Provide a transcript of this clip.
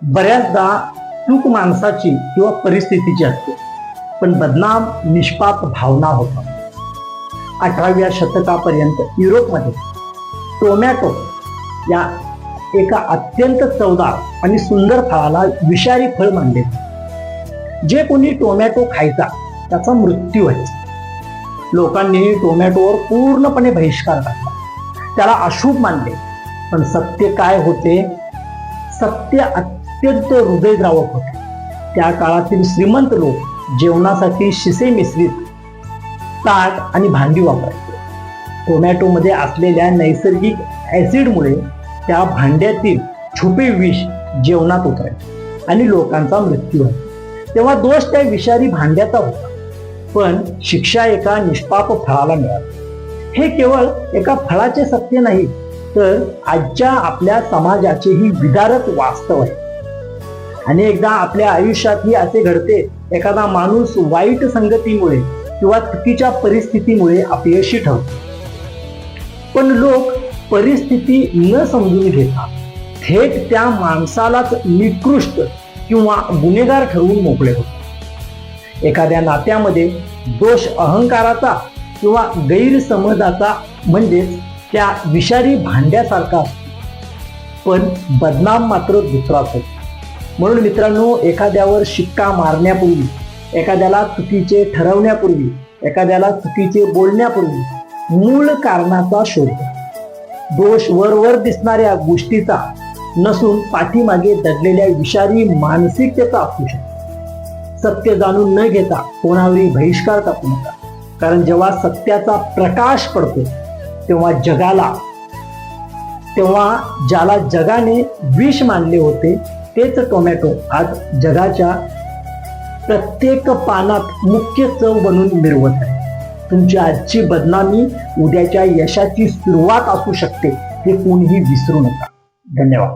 बऱ्याचदा चूक माणसाची किंवा परिस्थितीची असते, पण बदनाम निष्पाप भावना होता. 18व्या शतकापर्यंत युरोपमध्ये टोमॅटो या एका अत्यंत चवदार आणि सुंदर फळाला विषारी फळ मानले. जे कोणी टोमॅटो खायचा त्याचा मृत्यू व्हायचा. लोकांनी टोमॅटोवर पूर्णपणे बहिष्कार टाकला, त्याला अशुभ मानले. पण सत्य काय होते? सत्य अत्यंत हृदयद्रावक होते. त्या काळातील श्रीमंत लोक जेवणासाठी शिसे मिश्रित ताट आणि भांडी वापरायचे. टोमॅटोमध्ये असलेल्या नैसर्गिक ऍसिडमुळे त्या भांड्यातील छुपे विष जेवणात उतरायचे आणि लोकांचा मृत्यू व्हायचा. तेव्हा दोष त्या विषारी भांड्याचा होता, पण शिक्षा एका निष्पाप फळाला मिळाली. हे केवळ एका फळाचे सत्य नाही, तर आजच्या आपल्या समाजाचेही विदारक वास्तव आहे. अनेकदा आपल्या आयुष्यातही असे घडते, एखादा माणूस वाईट संगतीमुळे किंवा चुकीच्या परिस्थितीमुळे अपयशी ठरतो, पण लोक परिस्थिती न समजून घेता थेट त्या माणसालाच निकृष्ट किंवा गुन्हेगार ठरवून मोकळे होतात. एखाद्या नात्यामध्ये दोष अहंकाराचा किंवा गैरसमजाचा म्हणजेच त्या विषारी भांड्यासारखा असतो, पण बदनाम मात्र दुसराच होतो. म्हणून मित्रांनो, एखाद्यावर शिक्का मारण्यापूर्वी, एखाद्याला चुकीचे ठरवण्यापूर्वी, एखाद्याला चुकीचे बोलण्यापूर्वी मूळ कारणाचा शोध घ्या. दोष वर दिसणाऱ्या गोष्टीचा नसून पाठीमागे दडलेल्या विषारी मानसिकतेचा असू शकतो. सत्य जाणून न घेता कोणावरही बहिष्कार टाकू नका, कारण जेव्हा सत्याचा प्रकाश पडतो तेव्हा ज्याला जगाने विष मानले होते तेच टोमॅटो आज जगाच्या प्रत्येक पानात मुख्य चव बनून मिरवत आहे. तुमची आजची बदनामी उद्याच्या यशाची सुरुवात असू शकते, हे कोणीही विसरू नका. धन्यवाद.